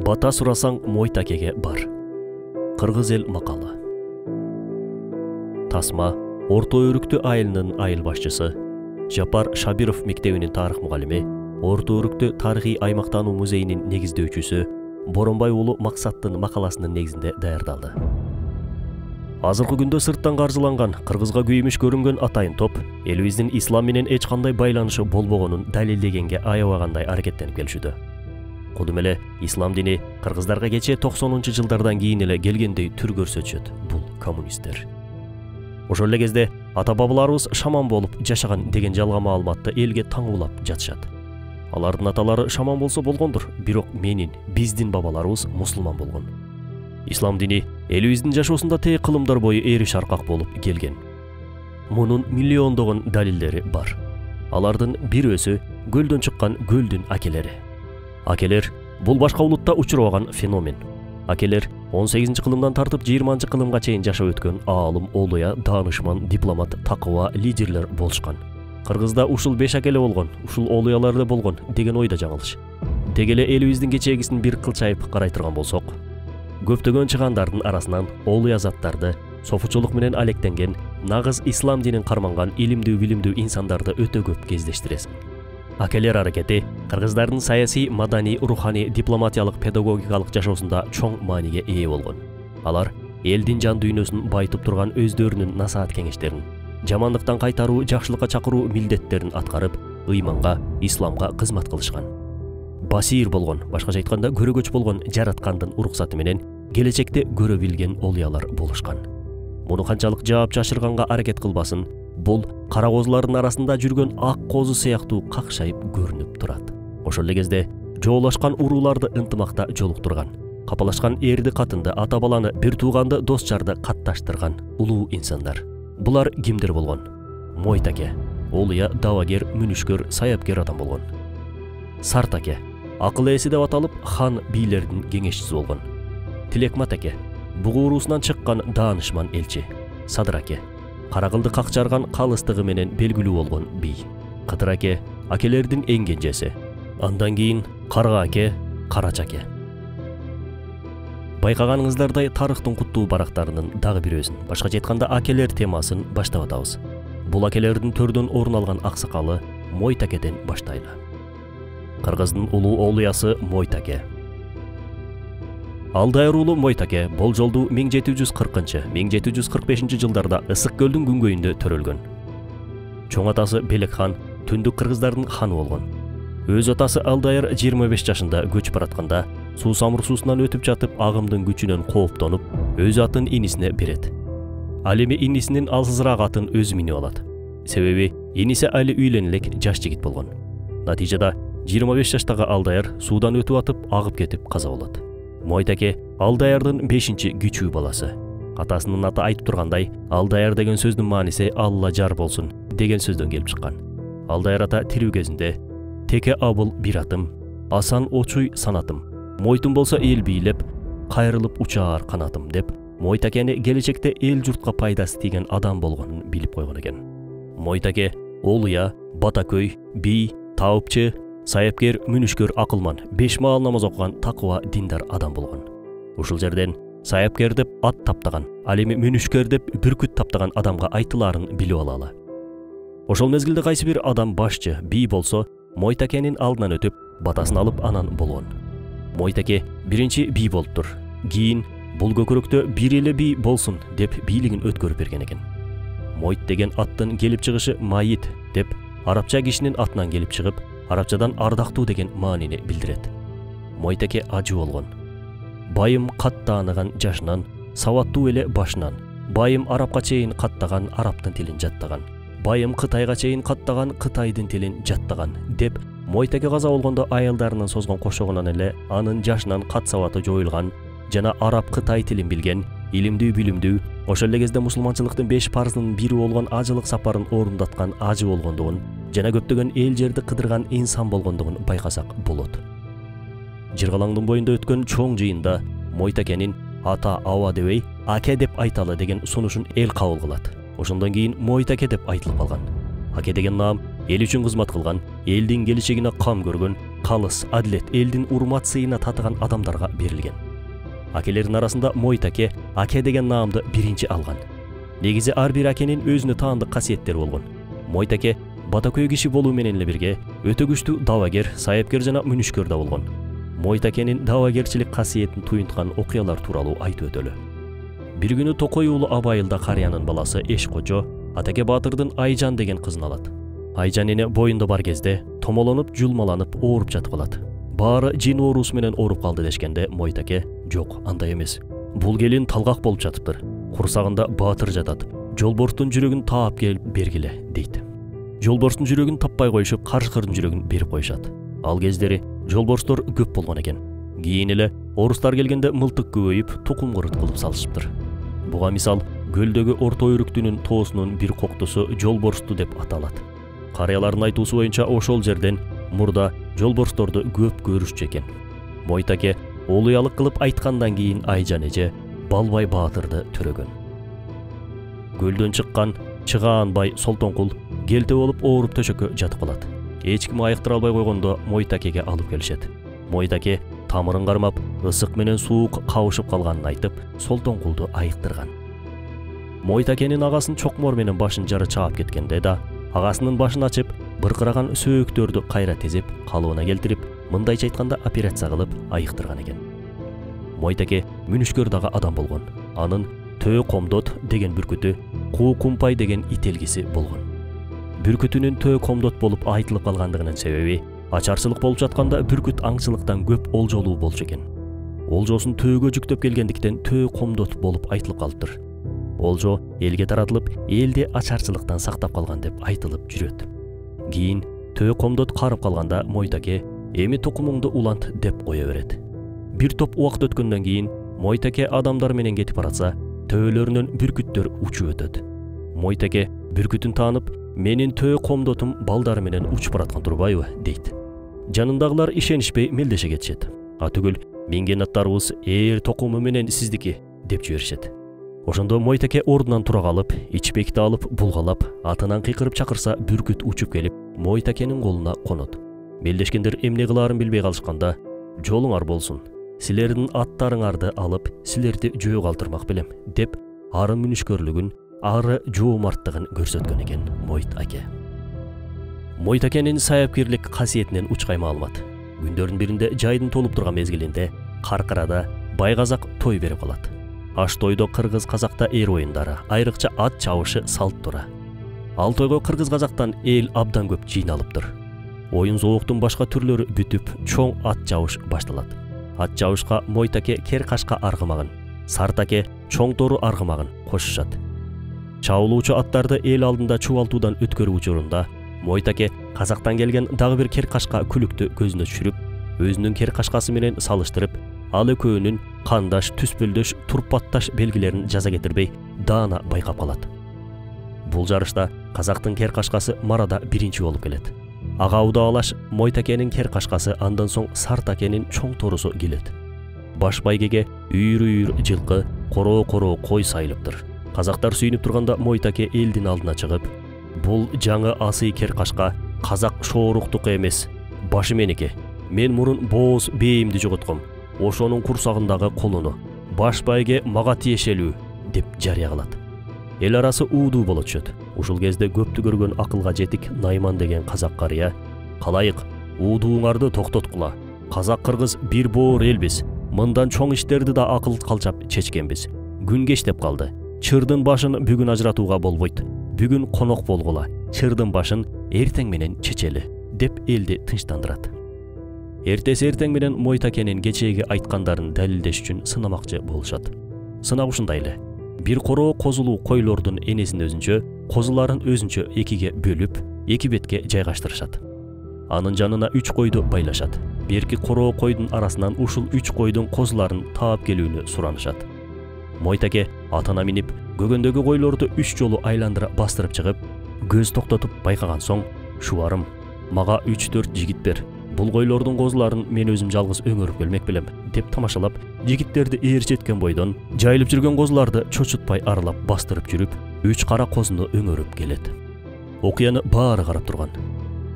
Бата сурасаң Мойтакеге бар. Кыргыз эл макалы. Тасма Орто Өрүктү айылынын айыл башчысы, Жапар Шабиров мектебинин тарых мугалими, Орто Өрүктү тарыхый аймактануу музейинин негиздөөчүсү Боронбай уулу Максаттын макаласынын негизинде даярдалды. Азыркы күндө сырттан каржыланган, кыргызга күйүмүш көрүнгөн атайын топ элибиздин ислам менен эч кандай байланышы болбогонун далилдегенге аябагандай аракеттенип келишүүдө. Кудум эле ислам дини кыргыздарга кече 90-жылдардан кийин эле келгендей түр көрсөтүшөт. Бул коммунисттер. Ошол эле кезде ата-бабаларыбыз шаман болуп жашаган деген жалган маалыматты элге таңуулап жатышат. Алардын аталары шаман болсо болгондур, бирок биздин бабаларыбыз мусулман болгон. Ислам дини элибиздин жашоосунда тээ кылымдар бою эри шаркак болуп келген. Мунун миллиондогон далилдери бар. Алардын бирөөсү көлдөн чыккан көлдүн акелери. Акелер бул башка улутта учурбаган феномен. Акелер 18-кылымдан тартып 20-кылымга чейин жашап өткөн аалым, олуя, таанышман, дипломат, такыба, лидерлер болушкан. Кыргызда ушул 5 акеле болгон, ушул олуялар да болгон деген ойда жаңылыш. Деги эле элибиздин кечегисин бир кылчайып карай турган болсок, көптөгөн чыгандардын арасынан олуя заттарды, софучулук менен алектенген, нагыз ислам динин карманган илимдүү билимдүү инсандарды өтө көп кездештиресиң. Акелер аракети кыргыздардын саясий, маданий, руханий, дипломатиялык, педагогикалык жашоосунда чоң мааниге ээ болгон. Алар элдин жан дүйнөсүн байытып турган өздөрүнүн насаат кеңештерин, жамандыктан кайтаруу, жакшылыкка чакыруу милдеттерин аткарып, ыйманга, исламга кызмат кылышкан. Басир болгон, башкача айтканда көрөгөч болгон жараткандын уруксаты менен келечекте көрө билген олуялар болушкан. Муну канчалык жаап жашырганга аракет кылбасын, бул кара козулардын арасында жүргөн ак козу сыяктуу какшайып көрүнүп турат. Ошол эле кезде жоолашкан урууларды ынтымакта жолуктурган, капалашкан эрди катынды, ата баланы, бир тууганды, дос жарды катташтырган улуу инсандар. Булар кимдер болгон? Мойтаке, олуя, давагер, мүнүшкөр, саяпкер адам болгон. Сартаке, акыл ээси деп аталып, хан бийлердин кеңешчиси болгон. Тилекматаке, бугу уруусунан чыккан даанышман элчи. Садыраке, каракылды какчарган калыстыгы менен белгилүү болгон бий. Кыдыраке, акелердин эң кенжеси. Андан кийин Каргааке, Карачаке. Байкаганыңыздардай тарыхтын куттуу барактарынын дагы бирөөсүн, башкача айтканда акелер темасын баштап атабыз. Бул акелердин төрдөн орун алган аксакалы Мойтакеден баштайлы. Кыргыздын улуу олуясы Мойтаке. Алдайыр уулу Мойтаке болжолду 1740-1745 жылдарда Ысык көлдүн күнгөйүндө төрөлгөн. Чоң атасы Белек хан түндүк кыргыздардын ханы болгон. Өз атасы Алдайыр 25 жашында көчүп баратканда, Суусамыр суусунан өтүп жатып, агымдын күчүнөн кооптонуп, өз атын инисине берет. Ал эми инисинин алсызыраак атын өзү минип алат. Себеби иниси али үйлөнүлек жаш жигит болгон. Натыйжада 25 жаштагы Алдайыр суудан өтүп атып, агып кетип каза болот. Мойтаке Алдайырдын 5-чи күчүү баласы. Атасынын аты айтып тургандай, Алдайыр деген сөздүн мааниси Алла жар болсун деген сөздөн келип чыккан. Алдайыр ата тирүү кезинде теке абыл бир атым, асан очуй санатым, мойтум болсо эл бийлеп, кайрылып учаар канатым деп, Мойтакени келечекте эл журтка пайдасы тийген адам болгонун билип койгон экен. Мойтаке олуя, батакөй, бий, таапчы, саяпкер, мүнүшкөр, акылман, 5 маал намаз окуган такыба диндар адам болгон. Ушул жерден саяпкер деп ат таптаган, ал эми мүнүшкөр деп бүркүт таптаган адамга айтылаарын билип алалы. Ошол мезгилде кайсы бир адам башчы, бий болсо, Мойтакенин алдынан өтүп, батасын алып анан болгон. Мойтаке биринчи бий болуптур. Кийин бул көкүрөктө бир эле бий болсун деп бийлигин өткөрүп берген экен. Мойт деген аттын келип чыгышы майит деп, арабча кишинин атынан келип чыгып, арабчадан ардактуу деген маанини билдирет. Мойтаке ажы болгон. Байым кат тааныган жашынан, сабаттуу эле башынан. Байым арабка чейин каттаган, арабтын тилин жаттаган. Байым Кытайга чейин каттаган, Кытайдын тилин жаттаган деп, Мойтаке каза болгондо аялдарынын созгон кошогунан эле анын жашынан кат сабаты жоюлган жана араб Кытай тилин билген, илимдүү билимдүү, ошол эле кезде мусулманчылыктын 5 парызынын бири болгон ажылык сапарын орундаткан ажы болгондугун жана көптөгөн эл жерди кыдырган инсан болгондугун байкасак болот. Жыргалаңдын боюнда өткөн чоң жыйында Мойтакенин ата аба дебей, аке деп айталы деген сунушун эл кабыл кылат. Ошондон кийин Мойтаке деп айтылып калган. Аке деген наам эл үчүн кызмат кылган, элдин келечегине кам көргөн, калыс, адилет, элдин урмат сыйына татыган адамдарга берилген. Акелердин арасында Мойтаке аке деген наамды биринчи алган. Негизи ар бир акенин өзүнө таандык касиеттери болгон. Мойтаке батакөй киши болуу менен эле бирге өтө күчтүү давагер, сайыпкер жана мүнүшкөр да болгон. Мойтакенин давагерчилик касиетин туюнткан окуялар тууралуу айтып өтөлү. Бир күнү Токой уулу Абайылда карыянын баласы Эшкожо Атаке баатырдын Айжан деген кызын алат. Айжан эне боюнда бар кезде томолонуп, жулмаланып, ооруп жатып алат. Баары жин оорусу менен ооруп калды дешкенде Мойтаке: "Жок, андай эмес. Бул келин талгак болуп жатыптыр. Курсагында баатыр жатат. Жолборстун жүрөгүн таап келип бергиле" дейт. Жолборстун жүрөгүн таппай коюшуп, карышкырдын жүрөгүн берип коюшат. Ал кездери жолборстор көп болгон экен. Кийин эле орустар келгенде мылтык көбөйүп, тукум кырыт кылып салышыптыр. Буга мисал көлдөгү Орто Өрүктүнүн тоосунун бир коктусу жолборсту деп аталат. Карыялардын айтуусу боюнча ошол жерден мурда жолборсторду көп көрүшчү экен. Мойтаке олуялык кылып айткандан кийин Айжан эже Балбай баатырды төрөгөн. Көлдөн чыккан Чыгаан бай Солтонкул келте болуп ооруп төшөккө жатып калат. Эч ким айыктыра албай койгондо Мойтакеге алып келишет. Мойтаке тамырын кармап, ысык менен суук кабышып калганын айтып, Солтонкулду айыктырган. Мойтакенин агасын чокмор менен башын жары чаап кеткенде да агасынын башын ачып, быркыраган сөөктөрдү кайра тезип, калыбына келтирип, мындайча айтканда операция кылып айыктырган экен. Мойтаке мүнүшкөр дагы адам болгон. Анын Төө комдот деген бүркүтү, Куу Кумпай деген ителгиси болгон. Бүркүтүнүн Төө комдот болуп айтылып калгандыгынын себеби ачарчылык болуп жатканда бүркүт аңчылыктан көп олжолуу болчу экен. Олжосун төөгө жүктөп келгендиктен Төө комдот болуп айтылып калыптыр. Олжо элге таратылып, элди ачарчылыктан сактап калган деп айтылып жүрөт. Кийин Төө комдот карып калганда Мойтаке эми тукумуңду улант деп кое берет. Бир топ убакыт өткөндөн кийин Мойтаке адамдар менен кетип баратса, төөлөрүнөн бүркүттөр учуп өтөт. Мойтаке бүркүтүн таанып, "Менин Төө комдотум балдары менен учуп бараткан турбайбы?" дейт. Жанындагылар ишенишпей мелдеше кетишет. Түгүл, минген аттарыбыз токуму менен сиздики деп жиберишет. Ошондо Мойтаке ордунан тура калып, ичпекти алып булгалап, атынан кыйкырып чакырса, бүркүт учуп келип, Мойтакенин колуна конот. Мелдешкендер эмне кылаарын билбей калышканда, "Жолуңар болсун. Силердин аттарыңарды алып, силерди жөө калтырмак белем" деп ары мүнүшкөрлүгүн, ары жоомарттыгын көрсөткөн экен Мойтаке. Мойтакенин сайыпкерлик касиетинен учкайма алмат. Күндөрдүн биринде жайдын толуп турган мезгилинде Каркырада байказак той берип калат. Аш тойдо кыргыз казакта эр оюндары, айрыкча ат чабышы салт тура. Ал тойго кыргыз казактан эл абдан көп жыйналыптыр. Оюн зооктун башка түрлөрү бүтүп, чоң ат чабыш башталат. Ат чабышка Мойтаке кер кашка аргымагын, Сартаке чоң тору аргымагын кошушат. Чабылуучу аттарды эл алдында чубалтуудан өткөрүү учурунда Мойтаке казактан келген дагы бир кер кашка күлүктү көзүнө түшүрүп, өзүнүн кер кашкасы менен салыштырып, ал экөөнүн кандаш, түспөлдөш, турпатташ белгилерин жаза кетирбей, даана байкап калат. Бул жарышта казактын кер кашкасы Марада биринчи болуп келет. Ага удaalаш Мойтакенин кер кашкасы, андан соң Сартакенин чоң торусу келет. Баш байгеге үйүр-үйүр жылкы, короо-короо кой сайылыптыр. Казактар сүйүнүп турганда Мойтаке элдин алдына чыгып, "Бул жаңы асый кер кашка казак шооруктук эмес, башы меники. Мен мурун бооз бээимди жоготком. Ошонун курсагындагы колуну. Баш байге мага тиешелүү" деп жарыя кылат. Эл арасы уудуу боло түшөт. Ушул кезде көптү көргөн акылга жетик Найман деген казак карыя: "Калайык, уудууңарды токтоткула. Казак кыргыз бир боор элбиз. Мындан чоң иштерди да акыл калчап чечкенбиз. Күн кештеп калды. Чырдын башын бүгүн ажыратууга болбойт. Бүгүн конок болгула. Чырдын башын эртең менен чечели" деп элди тынчтандырат. Эртеси эртең менен Мойтакенин кечээги айткандарын далилдеш үчүн сынамакчы болушат. Сынак ушундай эле. Бир короо козулуу койлордун энесин өзүнчө, козуларын өзүнчө экиге бөлүп, эки бетке жайгаштырышат. Анын жанына 3 койду байлашат. Берки короо койдун арасынан ушул 3 койдун козуларын таап келүүнү суранышат. Мойтаке атына минип, көгөндөгү койлорду 3 жолу айландыра бастырып чыгып, көз токтотуп байкаган соң: "Шубарым, мага 3-4 жигит бер. Бул койлордун козуларын мен өзүм жалгыз өңөрүп келмек белем" деп тамашалап, жигиттерди ээрчеткен бойдон жайылып жүргөн козуларды чочутпай аралап бастырып жүрүп, 3 кара козуну өңөрүп келет. Окуяны баары карап турган.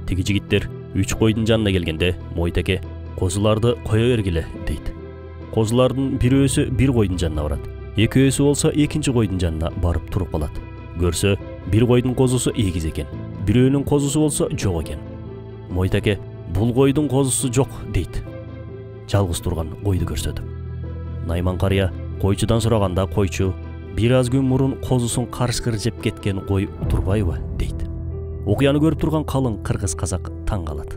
Тиги жигиттер 3 койдун жанына келгенде Мойтеке козуларды кое бергиле дейт. Козулардын бирөөсү бир койдун жанына барат. Экөөсү болсо экинчи койдун жанына барып туруп калат. Көрсө бир койдун козусу эгиз экен, бирөөнүн козусу болсо жок экен. Мойтеке бул койдун козусу жок дейт, жалгыз турган койду көрсөтүп. Найман карыя койчудан сураганда койчу бир аз күн мурун козусун карышкыр жеп кеткен кой турбайбы дейт. Окуяны көрүп турган калың кыргыз казак таң калат.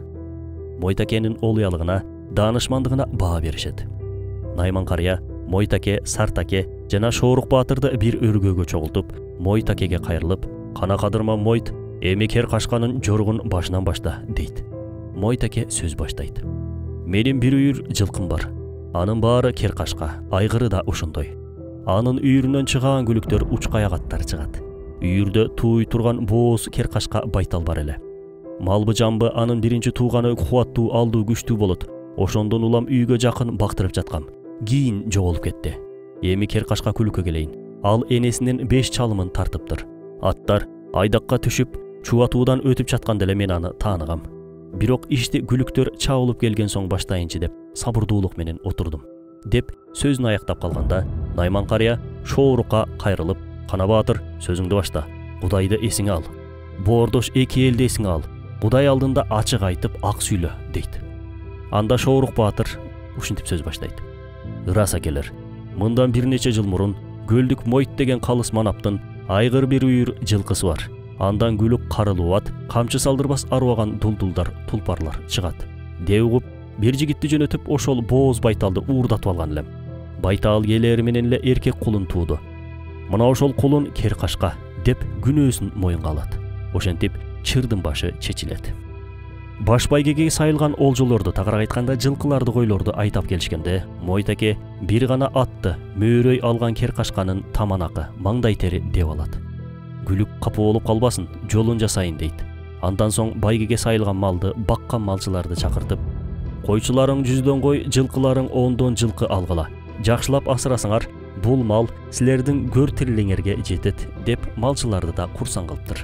Мойтакенин олуялыгына, даанышмандыгына баа беришет. Найман карыя Мойтаке, Сартаке жана Шоорук баатырды бир өргөөгө чогултуп, Мойтакеге кайрылып, кана кадырма Мойт, эми кер кашканын жоргун башынан башта дейт. Мойтаке сөз баштайт. Менин бир үйүр жылкым бар. Анын баары кер кашка, айгыры да ушундой. Анын үйүрүнөн чыган күлүктөр учкаяк аттар чыгат. Үйүрдө тууй турган бооз кер кашка байтал бар эле. Малбы жамбы анын биринчи тууганы кубаттуу, алдуу, күчтүү болот. Ошондон улам үйгө жакын бактырып жаткам. Кийин жоголуп кетти. Эми кер кашка күлүккө келейин. Ал энесинин 5 чалымын тартыптыр. Аттар айдакка түшүп, чубатуудан өтүп жатканда эле мен аны тааныгам. Бирок ишти күлүктөр чабылып келген соң баштайынчы деп сабырдуулук менен отурдум. Деп сөзүн аяктап калганда, Найман карыя Шоорукка кайрылып, кана баатыр, сөзүңдү башта. Кудайды эсиңе ал. Боордош эки элди эсиңе ал. Кудай алдында ачык айтып ак сүйлө дейт. Анда Шоорук баатыр ушинтип сөз баштайт. Ыраса келер. Мындан бир нече жыл мурун Көлдүк Мойт деген калыс манаптын айгыр бир үйүр жылкысы бар. Андан күлүк карылуат, камчы салдырбас аруаган дулдулдар, тулпарлар чыгат. Деп угуп, бир жигитти жөнөтүп ошол бооз байталды уурдатып алган элем. Байтал келери менен эле эркек кулун тууду. Мына ошол кулун кер кашка деп күнөөсүн моюнга алат. Ошентип чырдын башы чечилет. Баш байгеге сайылган олжолорду, тагыраак айтканда жылкыларды, койлорду айтап келишкенде, Мойтаке бир гана атты мөөрөй алган кер кашканын таманакы, маңдай тери деп алат. Күлүк капы болуп калбасын, жолун жасайын дейт. Андан соң байгеге сайылган малды, баккан малчыларды чакыртып, койчуларың 100дөн кой, жылкыларың 10дон жылкы алгыла. Жакшылап асырасыңар, бул мал силердин көр тирилиңерге жетет деп малчыларды да курсан кылыптыр.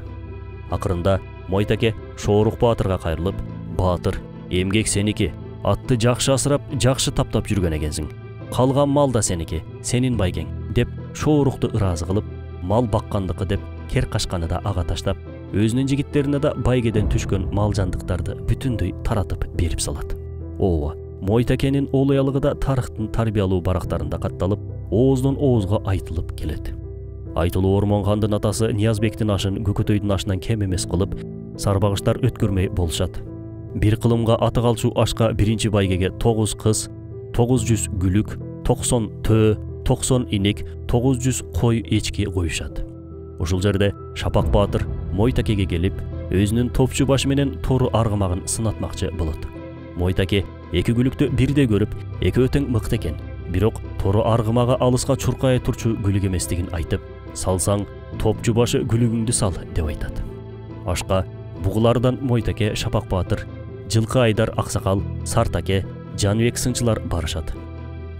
Акырында Мойтаке Шоорук баатырга кайрылып, баатыр, эмгек сеники, атты жакшы асырап, жакшы таптап жүргөн экенсиң. Калган мал да сеники, сенин байгең деп Шоорукты ыраазы кылып, мал баккандыкы деп кер кашканы да ага таштап, өзүнүн жигиттерине да байгеден түшкөн мал жандыктарды бүтүндөй таратып берип салат. Ооба, Мойтакенин олуялыгы да тарыхтын тарбиялуу барактарында катталып, ооздон оозго айтылып келет. Айтылуу Ормон хандын атасы Ниязбектин ашын Көкөтөйдүн ашынан кем эмес кылып, сарбагыштар өткөрмөй болушат. Бир кылымга аты калчу ашка биринчи байгеге 9 кыз, 900 күлүк, 90 төө, 90 иник, 900 кой эчки коюшат. Ушул жерде Шапак баатыр Мойтакеге келип, өзүнүн топчу башы менен тору аргымагын сынатмакчы болот. Мойтаке эки күлүктү бирдей көрүп, экөө тең мыкты экен. Бирок тору аргымага алыска чуркай турчу күлүк эместигин айтып, салсаң топчу башы күлүгүңдү сал деп айтат. Ашка бугулардан Мойтаке, Шапак баатыр, Жылкы Айдар Аксакал, Сартаке, Жаныбек сынчылар барышат.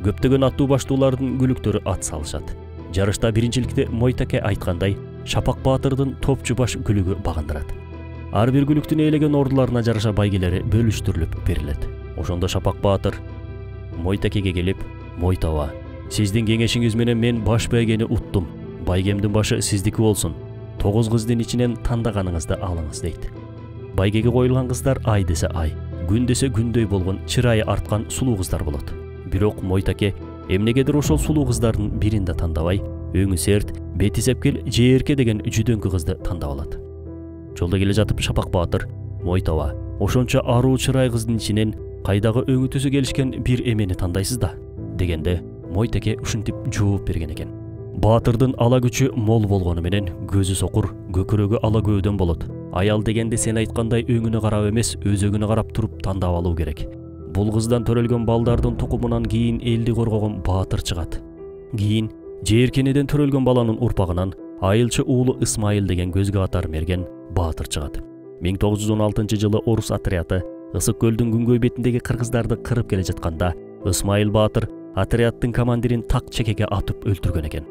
Көптөгөн аттуу баштуулардын күлүктөрү ат салышат. Жарышта биринчиликти Мойтаке айткандай, Шапак баатырдын топчу баш күлүгү багындырат. Ар бир күлүктүн ээлеген ордуларына жараша байгелери бөлүштүрүлүп берилет. Ошондо Шапак баатыр Мойтакеге келип, Мойтаба, сиздин кеңешиңиз менен мен баш байгени уттум. Байгемдин башы сиздики болсун. 9 кыздын ичинен тандаганыңызды алыңыз дейт. Байгеге коюлган кыздар ай десе ай, күн десе күндөй болгон, чырайы арткан сулуу кыздар болот. Бирок Мойтаке эмнегедир ошол сулуу кыздардын бирин да тандабай, өңү серт, бети сепкел Жээрке деген жүдөңкү кызды тандап алат. Жолдо келе жатып Шапак баатыр, Мойтаба, ошончо аруу чырай кыздын ичинен кайдагы өңү түсү келишкен бир эмени тандайсыз да дегенде, Мойтаке ушинтип жооп берген экен. Баатырдын ала күчү мол болгону менен көзү сокур, көкүрөгү ала көөдөн болот. Аял дегенде сен айткандай өңүнө карап эмес, өзөгүнө карап туруп тандап алуу керек. Бул кыздан төрөлгөн балдардын тукумунан кийин элди коргогон баатыр чыгат. Кийин Жээркенеден төрөлгөн баланын урпагынан айылчы уулу Исмайыл деген көзгө атар мерген баатыр чыгат. 1916-жылы орус отряды Ысык көлдүн күнгөй бетиндеги кыргыздарды кырып келе жатканда, Исмайыл баатыр отряддын командирин так чекеге атып өлтүргөн экен.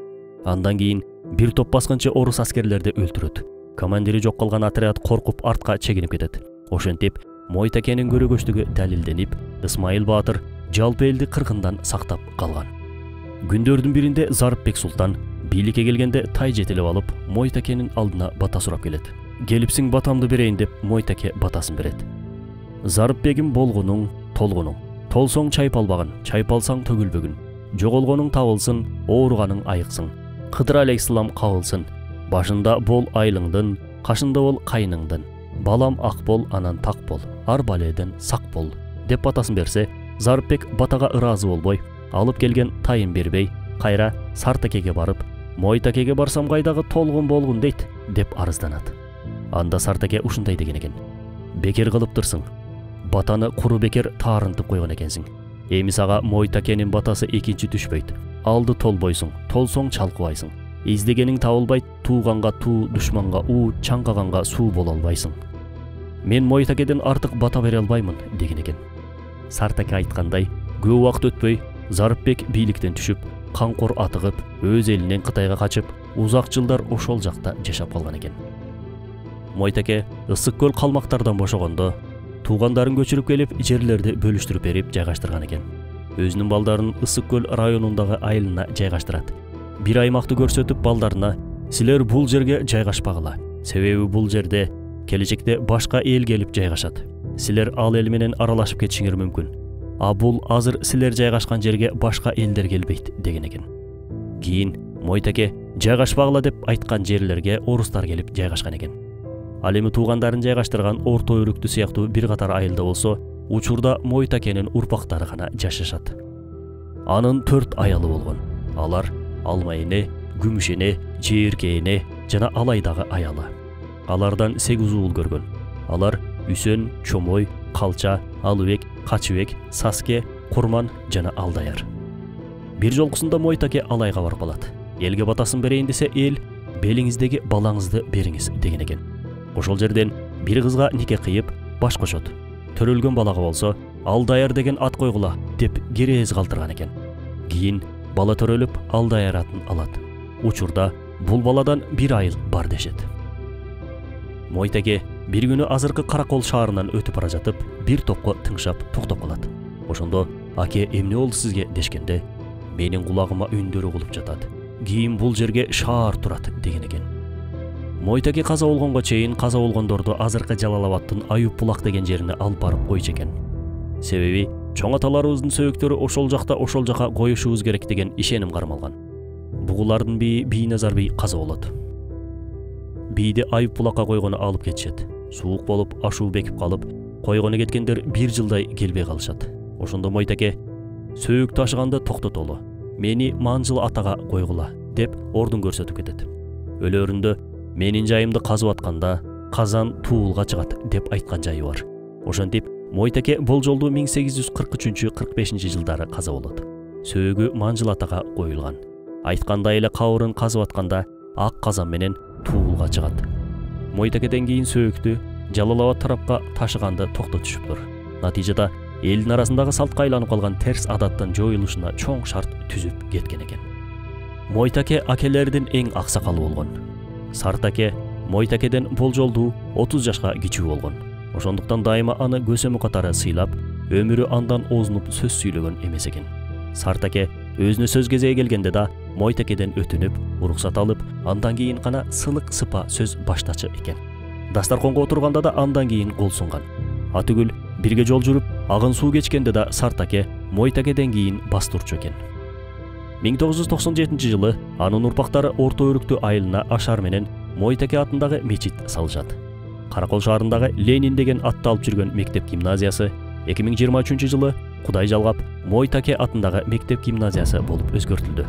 Андан кийин бир топ баскынчы орус аскерлерди өлтүрөт. Командири жок калган отряд коркуп артка чегинип кетет. Ошентип Мойтакенин көрөгөчтүгү далилденип, Ысмайыл Баатыр жалпы элди кыргындан сактап калган. Күндөрдүн биринде Зарыпбек Султан бийликке келгенде тай жетелеп алып, Мойтакенин алдына бата сурап келет. Келипсиң батамды берейин деп Мойтаке батасын берет. Зарыпбегим болгонуң, толгонуң. Толсоң чайпалбагын, чайпалсаң төгүлбөгүн. Жоголгонуң табылсын, ооруганың айыксың. Кыдыр алейхисалам кабылсын. Башында бол айлыңдын, кашында бол кайныңдын. Балам ак бол, анан так бол. Ар баледен сак бол деп батасын берсе, Зарыпбек батага ыраазы болбой, алып келген тайын бербей, кайра Сартакеге барып, Мойтакеге барсам кайдагы толгон болгун дейт деп арызданат. Анда Сартаке ушундай деген экен: бекер кылыптырсың. Батаны куру бекер таарынтып койгон экенсиң. Эми сага Мойтакенин батасы экинчи түшпөйт. Алды толбойсуң, толсоң чалкыбайсың. Издегениң табылбайт, тууганга туу, душманга уу, чаңгаганга суу боло албайсың. Мен Мойтакеден артык бата бере албаймын деген экен. Сартаке айткандай, көп убакыт өтпөй Зарыпбек бийликтен түшүп, канкор атыгып, өз элинен Кытайга качып, узак жылдар ошол жакта жашап калган экен. Мойтаке Ысык көл калмактардан бошогондо туугандарын көчүрүп келип, жерлерди бөлүштүрүп берип жайгаштырган экен. Өзүнүн балдарын Ысык көл районундагы айылына жайгаштырат. Бир аймакты көрсөтүп балдарына: силер бул жерге жайгашпагыла. Себеби бул жерде келечекте башка эл келип жайгашат. Силер ал эл менен аралашып кетишиңер мүмкүн. А бул азыр силер жайгашкан жерге башка элдер келбейт деген экен. Кийин Мойтаке жайгашпагыла деп айткан жерлерге орустар келип жайгашкан экен. Ал эми туугандарын жайгаштырган Орто Өрүктү сыяктуу бир катар айылда болсо, учурда Мойтакенин урпактары гана жашашат. Анын 4 аялы болгон. Алар Алма эне, Күмүш эне, Жээрке эне жана Алайдагы аялы. Алардан 8 уул көргөн. Алар Үсөн, Чомой, Калча, Алыбек, Качыбек, Саске, Курман жана Алдаяр. Бир жолкусунда Мойтаке Алайга барып калат. Элге батасын берейин десе, эл белиңиздеги балаңызды бериңиз деген экен. Ошол жерден бир кызга нике кыйып, баш кошот. Төрөлгөн балага болсо, Алдаяр деген ат койгула деп керез калтырган экен. Кийин бала төрөлүп, Алдаяр атын алат. Учурда бул баладан 1 айыл бар дешет. Мойтаке бир күнү азыркы Каракол шаарынан өтүп бара жатып, бир топко тыңшап токтоп калат. Ошондо: аке, эмне болду сизге дешкенде, менин кулагыма үндөрү угулуп жатат. Кийин бул жерге шаар турат деген экен. Мойтаке каза болгонго чейин каза болгондорду азыркы Жалал Абадтын Аюп Булак деген жерине алып барып койчу экен. Себеби чоң аталарыбыздын сөйүктөрү ошол жака коюшубуз керек деген ишеним кармалган. Бугулардын бийи Бийназар бий каза болот. Бийди Аюп Булакка койгону алып кетишет. Суук болуп, ашуу бекип калып, койгону кеткендер 1 жылдай келбей калышат. Ошондо Мойтаке: сөйүк ташыганды токтотолу, мени Манжыл атага койгула деп ордун көрсөтүп кетет. Өлөрүндө: менин жайымды казып атканда казан туулга чыгат деп айткан жайы бар. Ошентип Мойтаке бул жолду 1843-45 жылдары каза болот. Сөөгү Манжыл атага коюлган. Айткандай эле кабырын казып атканда ак казан менен туулга чыгат. Мойтакеден кийин сөйүктү Жалал Абад тарапка ташыганды токтотушуптур. Натыйжада элдин арасындагы салтка айланып калган терс адаттын жоюлушуна чоң шарт түзүп кеткен экен. Мойтаке акелердин эң аксакалы болгон. Сартаке Мойтакеден бул жолду 30 жашка кичүү болгон. Ошондуктан дайыма аны көсөмү катары сыйлап, өмүрү андан озунуп сөз сүйлөгөн эмес экен. Сартаке өзүнө сөз кезеги келгенде да Мойтакеден өтүнүп, уруксат алып, андан кийин гана сылык сыпа сөз баштачы экен. Дастарконго отурганда да андан кийин кол сунган. Атүгүл бирге жол жүрүп, агын суу кечкенде да Сартаке Мойтакеден кийин бастурчу экен. 1997 жылы анын урпактары Орто Өрүктү айылына Ашар менен Мойтаке атындагы мечит салышат. Каракол шаарындагы Ленин деген атты алып жүргөн мектеп гимназиясы 2023 жылы Кудай жалгап Мойтаке атындагы мектеп гимназиясы болуп өзгөртүлдү.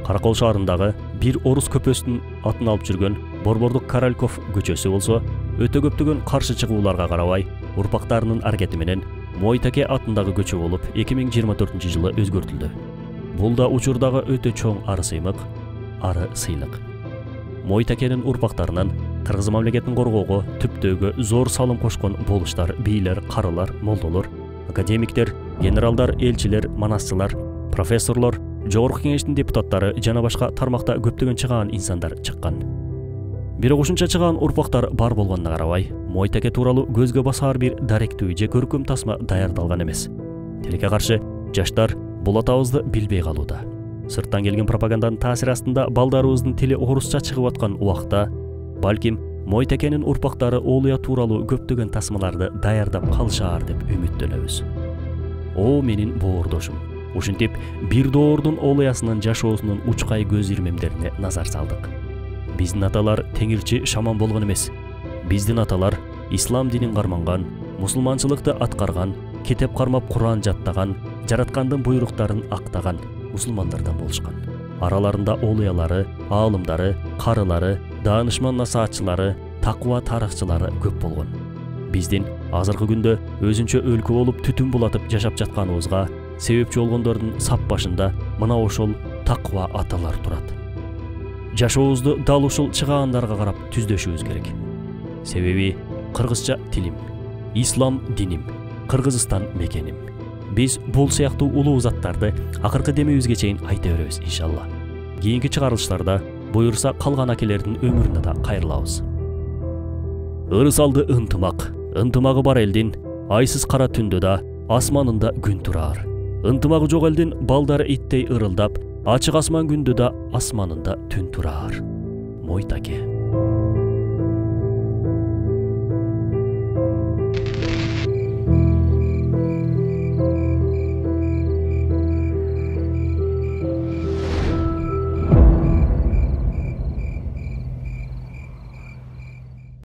Каракол шаарындагы бир орус көпөстүн атын алып жүргөн Борбордук Корольков көчөсү болсо, өтө көптөгөн каршы чыгууларга карабай, урпактарынын аракети менен Мойтаке атындагы көчө болуп 2024 жылы өзгөртүлдү. Бул да учурдагы өтө чоң ары сыймык, ары сыйлык. Мойтакенин урпактарынан Кыргыз мамлекетин коргоого, түптөөгө зор салым кошкон болуштар, бийлер, карылар, молдолор, академиктер, генералдар, элчилер, манасчылар, профессорлор, жогорку кеңештин депутаттары жана башка тармакта көптөгөн чыгаан инсандар чыккан. Бирок ушунча чыган урпактар бар болгонуна карабай, Мойтаке тууралуу көзгө басар бир даректүү же көркөм тасма даярдалган эмес. Тилекке каршы жаштар бул атабызды билбей калууда. Сырттан келген пропаганданын таасири астында балдарыбыздын тили орусча чыгып аткан убакта, балким Мойтакенин урпактары Олуя тууралуу көптөгөн тасмаларды даярдап калышаар деп үмүттөнөбүз. О менин боордошум. Ушинтип бир доордун Олуясынын жашоосунун учкай көз ирмемдерине назар салдык. Биздин аталар теңирчи шаман болгон эмес. Биздин аталар ислам динин карманган, мусулманчылыкты аткарган, кетеп кармап Куран жаттаган, жараткандын буйруктарын актаган мусулмандардан болушкан. Араларында Олуялары, аалымдары, карылары, даанышман насаатчылары, таква тарыхчылары көп болгон. Биздин азыркы күндө өзүнчө өлкө болуп түтүн булатып жашап жатканыбызга себепчи болгондордун сап башында мына ошол таква аталар турат. Жашообузду дал ушул чыгаандарга карап түздөшүбүз керек. Себеби кыргызча тилим, ислам диним, Кыргызстан мекеним. Биз бул сыяктуу улуу заттарды акыркы демибизге чейин айта беребиз иншалла. Кийинки чыгарылыштарда буюрса калган акелердин өмүрүнө да кайрылабыз. Ырысалды ынтымагы бар элдин айсыз кара түндө да асманында күн турар. Ынтымагы жок элдин балдары иттей ырылдап, ачык асман күндө да асманында түн турар. Мойтаке.